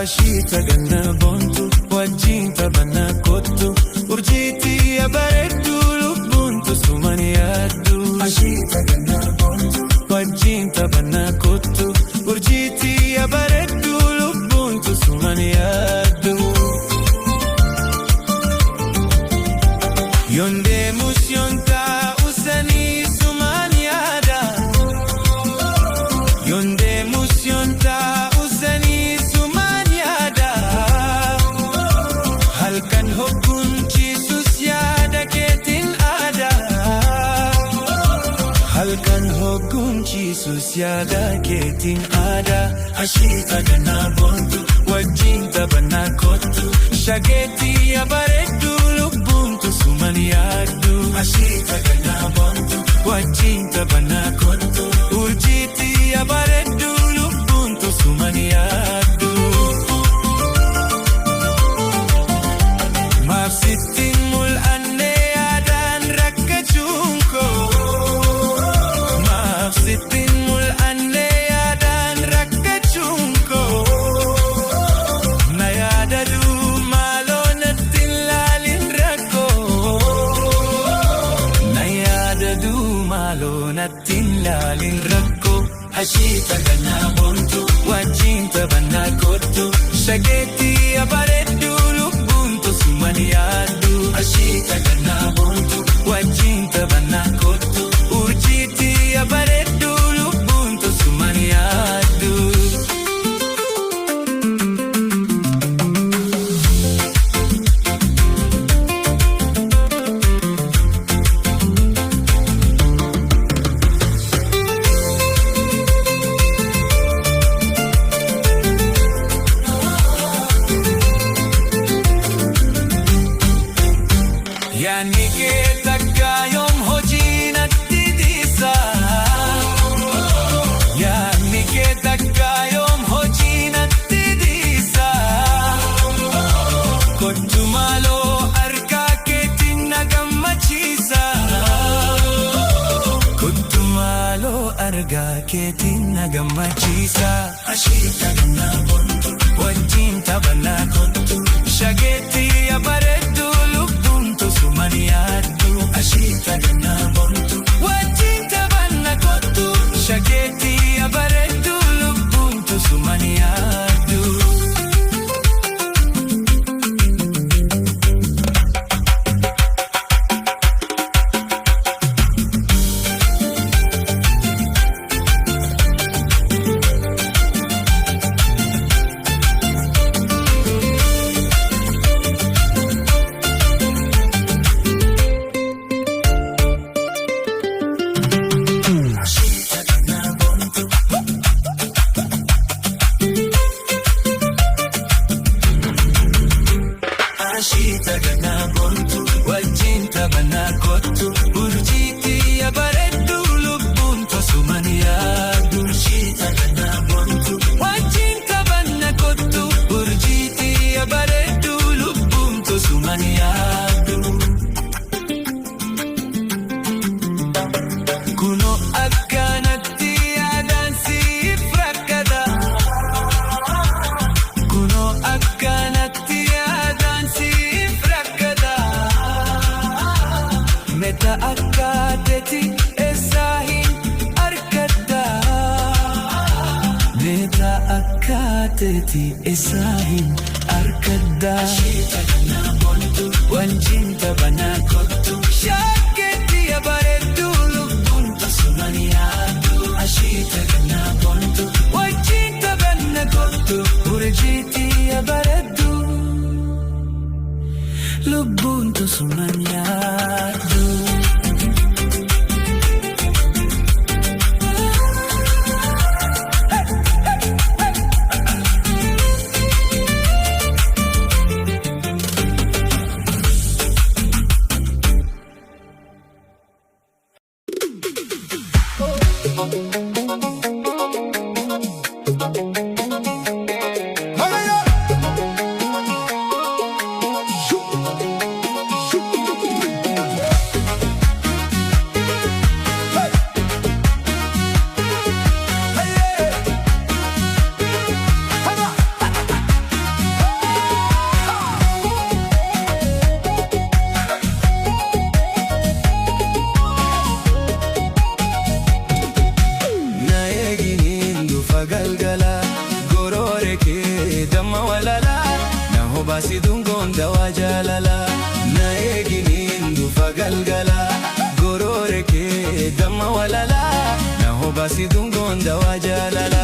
Ashita ganna bontu wajjin taphanna kottu urjiitti bareeddu lubbuntu sumani yaaddu. Ashita ganna bontu wajjin taphanna kottu urjiitti bareeddu lubbuntu sumani yaaddu. Yonde musyonta usani sumani yaada. Yonde musyonta usani sumani yaada. Halkan hokkunchi sus yaada keetin aada. Halkan hokkunchi sus yaada keetin aada. Ashita ganna bontu wajjin taphanna kottu shageetti bareeddu lubbuntu sumani yaaddu. Ashita ganna bontu wajjin taphanna kottu urjiitti bareeddu lubbuntu sumani yaaddu. Maaf sittin mul'anne yaadaan rakkachuun koo. Maaf sittin mul'anne yaadaan rakkachuun koo. Na yaadadu maaloo natti hin laalin rakkoo. Na yaadadu maaloo natti hin laalin rakkoo. Ashita ganna bontu wajjin taphanna kottu shageetti bareeddu lubbuntu sumani yaaddu. Ashita ganna bontu wajjin taphanna kottu urjiitti bareeddu lubbuntu sumani yaaddu. Yaanni kee takka yoom hojii natti dhiisa. Yaanni kee takka yoom hojii natti dhiisa. Kottu maaloo harkaa keetiin na gammachiisa. Kottu maaloo harkaa keetiin na gammachiisa. Ashita ganna bontu wajjin taphanna kottu shageetti bareeddu lubbuntu sumani yaaddu. Ashita ganna bontu wajjin taphanna kottu shageetti bareeddu lubbuntu sumani yaaddu. Ashita ganna bontu wajjin taphanna kottu urjiitti bareeddu lubbuntu sumani yaaddu. Ashita ganna bontu wajjin taphanna kottu urjiitti bareeddu lubbuntu sumani yaaddu. Kuno akkanatti yaadaan siif rakkata. Kuno akkanatti yaadaan siif rakkata. Meta akkaateeti eessaa hin argadda. Meta akkaateeti eessaa hin argadda. Ashita ganna bontu wajjin taphanna kottu shageetti bareeddu lubbuntu sumani yaaddu. Ashita ganna bontu wajjin taphanna kottu urjiitti bareeddu lubbuntu sumani yaaddu. basi dungon dawa jalala na eginin dufa galgala gorore ke damma walala na ho basi dungon dawa jalala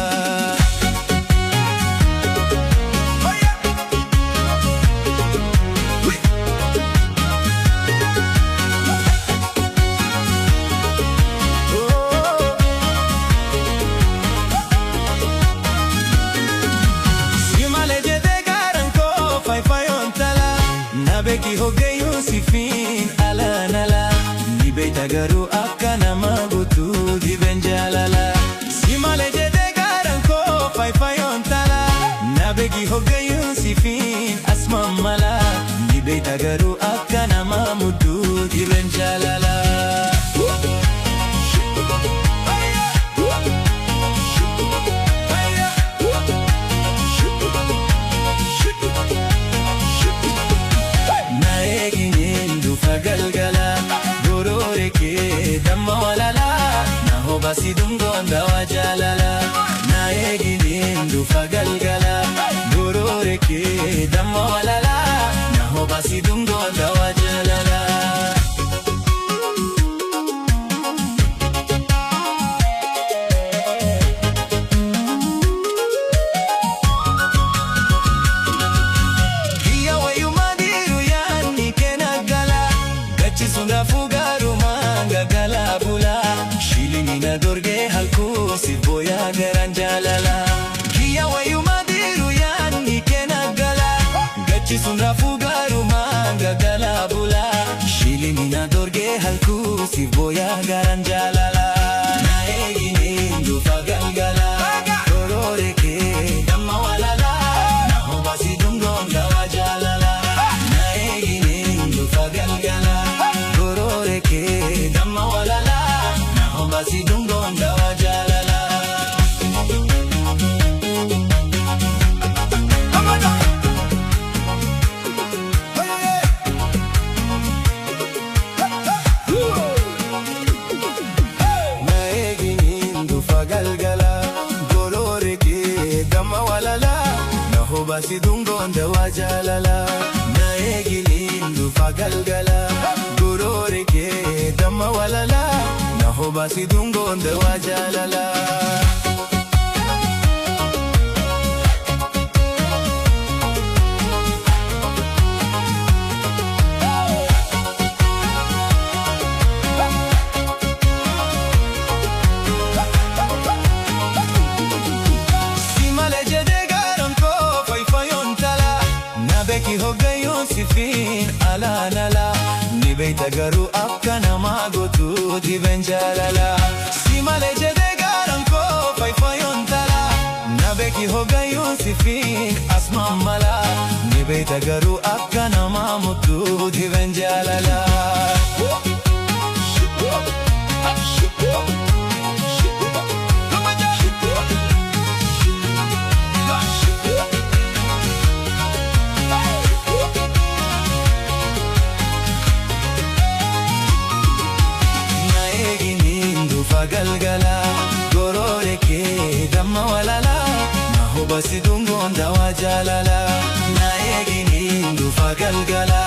Beki hogeyo sifin ala nala ni beita garu akana magutu di benjalala simale jede garan ko fai fai ontala na beki hogeyo sifin asma mala ni beita garu akana mamutu di benjalala galgala gorore ke damma walala na ho basi dungon dawa jalala na eginin dufa galgala gorore ke damma walala na ho basi dungon dawa jalala dorge halku si boya garan jalala kiya wayu madiru yani kena gala gachi sunra fugaru manga gala bula shilini na dorge halku si boya garan jalala na egini dufa galgala gorore ke damma walala na ho basi dungon dawa jalala na egini dufa galgala gorore ke damma walala na ho basi dungon dawa jalala na eginin dufa galgala gorore ke damma walala na ho basi dungon dawa jalala na eginin dufa galgala gorore ke damma walala na ho basi dungon dawa jalala simale jede garan ko fai fai ontala na beki hogayo sifin ala nala ni beita garu akana magotu di benjalala simale jede garan ko fai fai ontala na beki hogayo sifin asma mala ni beita garu akana mamutu di benjalala galgala gorore ke damma walala na ho basi dungon dawa jalala na eginin dufa galgala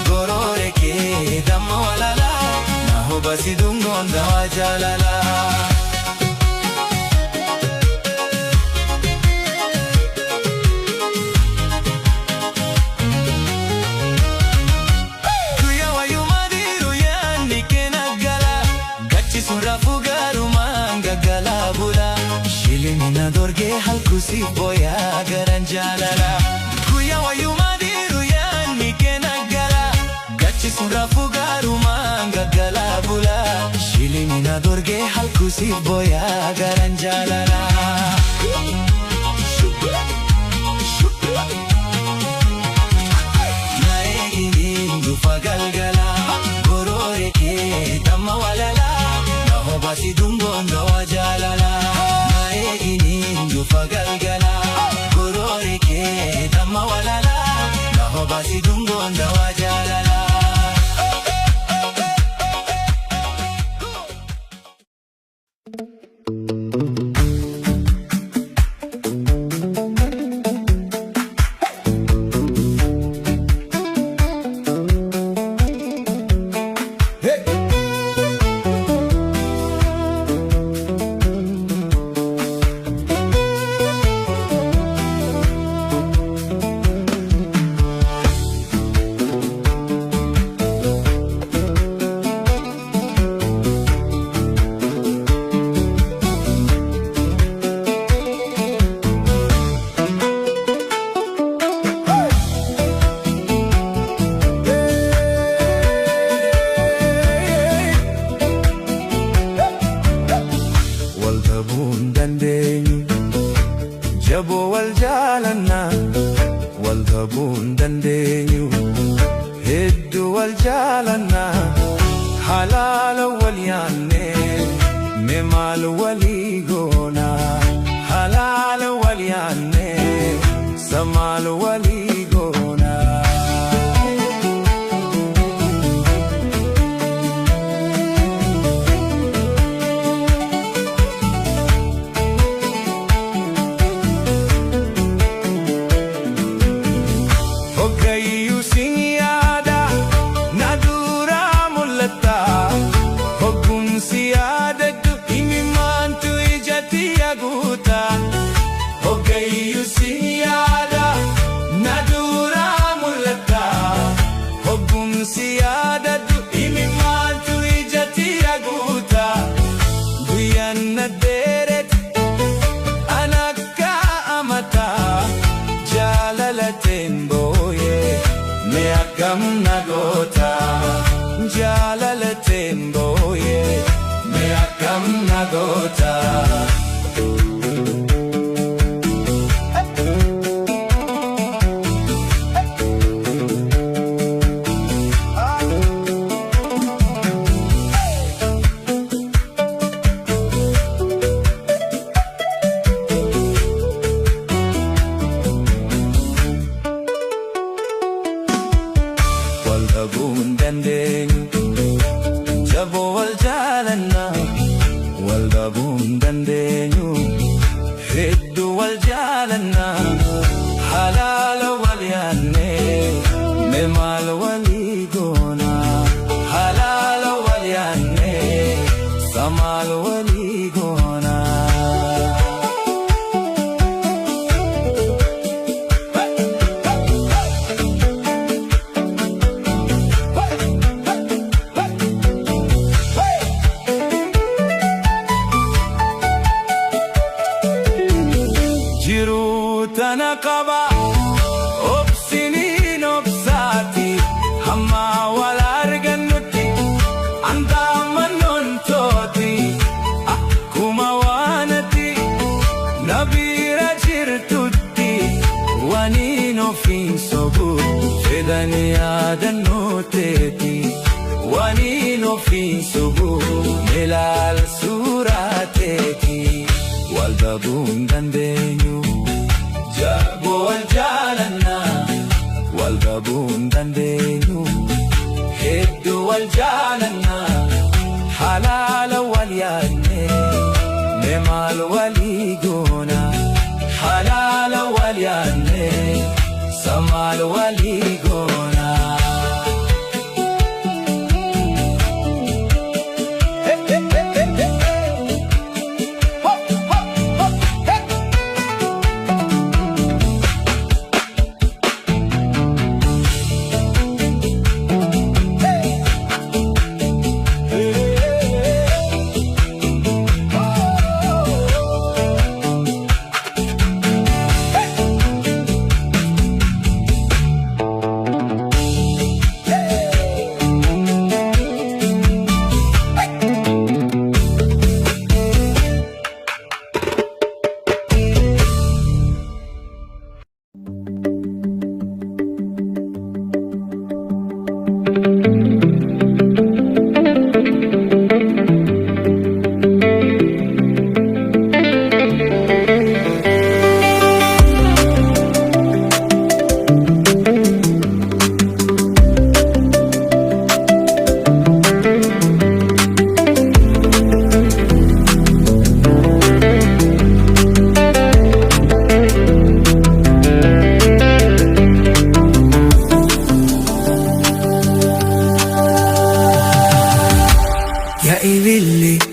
gorore ke damma walala na ho basi dungon dawa jalala na dorge halku si boya garan jalala kuya wayu madiru yani kena gala gachi sunra fugaru manga gala bula shilini na dorge halku si boya garan jalala na eginin dufa galgala gorore ke damma walala na ho basi dungon dawa jalala eginin dufa galgala gorore ke damma walala na ho basi dungon dawa jalala ممال وليقونا حلال ولياني سمال وليقونا Hogayu sinyada nadura mulata Hogun siada du imimantu ijati aguta Hogayu sinyada nadura mulata Hogun siada du imimantu ijati aguta Guyan naderet anaka amata Jalalatin me akam nagota Jalalatin boye me akam nagota Waldabuun dandeenyu jaboo wal jaalannaa Waldabuun dandeenyu hedduu wal jaalannaa halaala wal yaannee mee maal walii goonaa halaala wal yaannee samaal walii goonaa Tana qaba obsiniin obsaati hamma wal argannutti andaamannoon tooti akkuma waanati nabiira jirtutti waniin ofiin sobu fedhanii yaadannoo teeti waniin ofiin sobu ilaal suuraa teeti waldabuun dandeenyu jaboo wal jaalannaa waldabuun dandeenyu hedduu wal jaalannaa halaala wal yaannee mee maal walii goonaa halaala wal yaannee samaal walii goonaa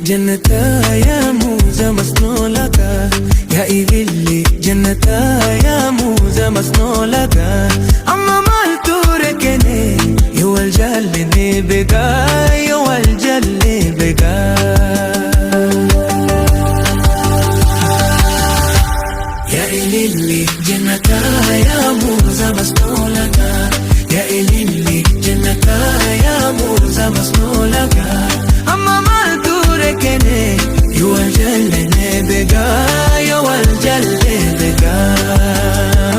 جنتا يا موزة مسنو لك يا إيفيلي جنتا يا موزة مسنو لك أما مال توركني يو الجلني بقى يو الجلني بقى يا إيليلي جنتا يا موزة مسنو لك يا إيليلي جنتا يا موزة مسنو لك أما مال توركني يو الجلني بقى يو الجلني بقى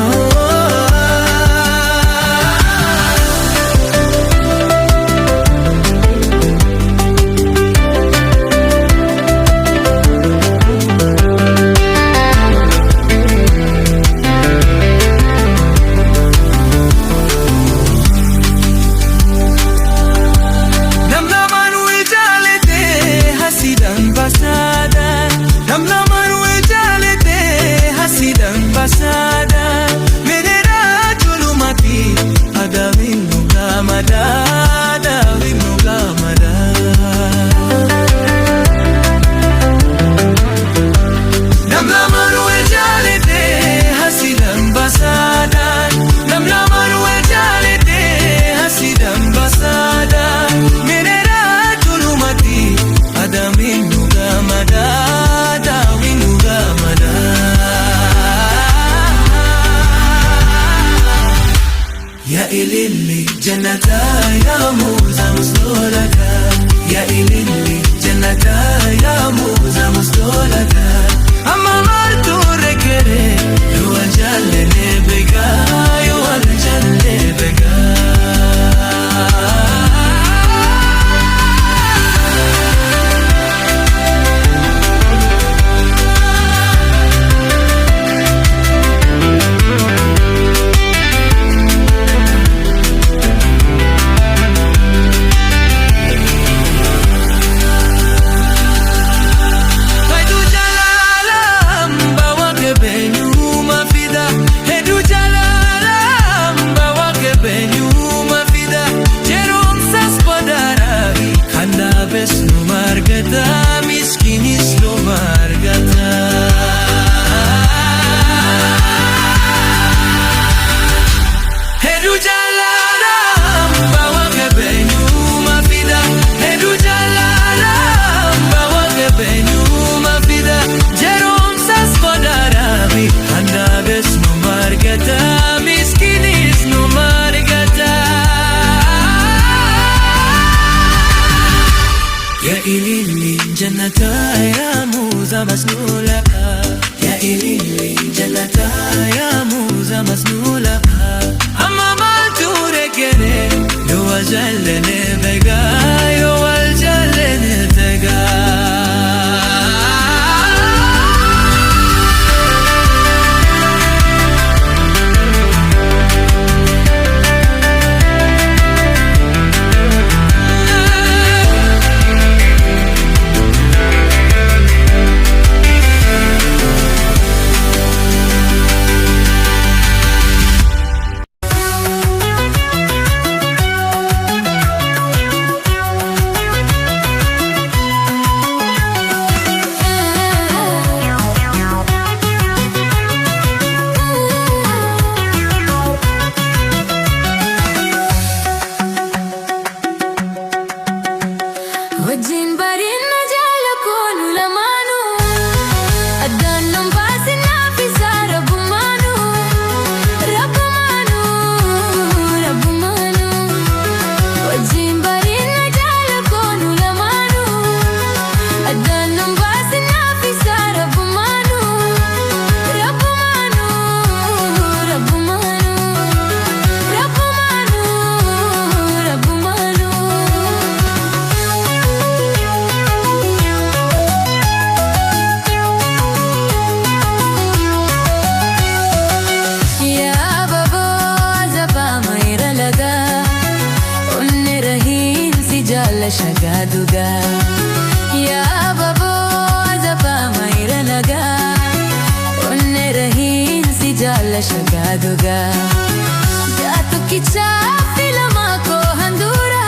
basada namna marwe jalete hasidan basada menera julumati adamin nugamada adamin nugamada namna marwe jalete hasidan basada namna marwe jalete hasidan basada menera julumati adamin nugamada adamin nugamada ya ilili jannata ya muza musdolaka ya ilili jannata ya muza musdolaka amma martu rekere yo jalle bega yo jalle bega jannata ya muza masnulaka ya ilili jannata ya muza masnulaka amma maltu rekere yo jallene bega yo jallene tega shagaduga ya babo zaba maira laga unne rahin si jala shagaduga jato kicha filama ko handura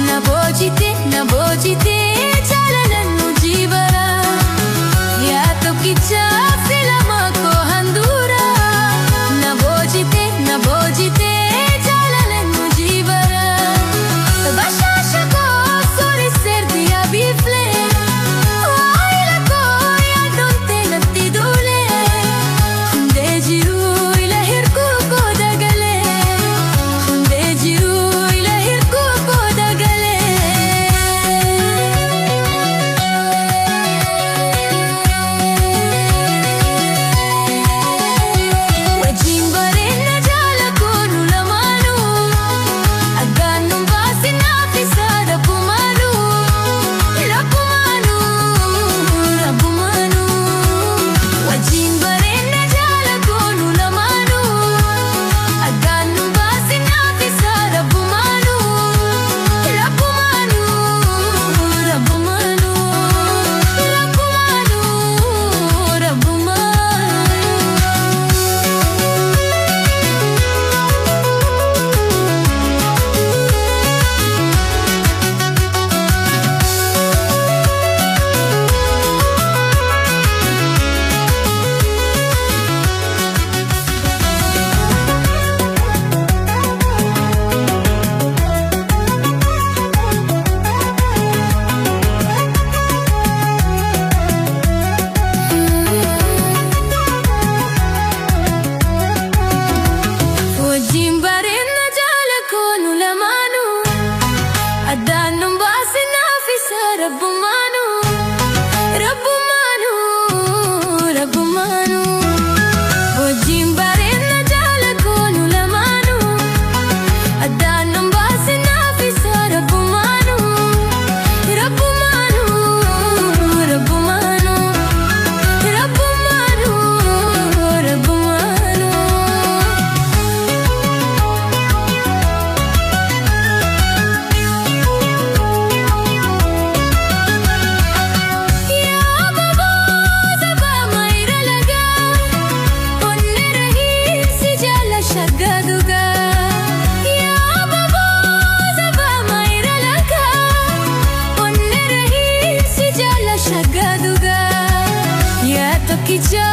na bojite chala nannu jivara ya to kicha filama ko handura na bojite chala nannu jivara shagga dhugaa yaa tokkicha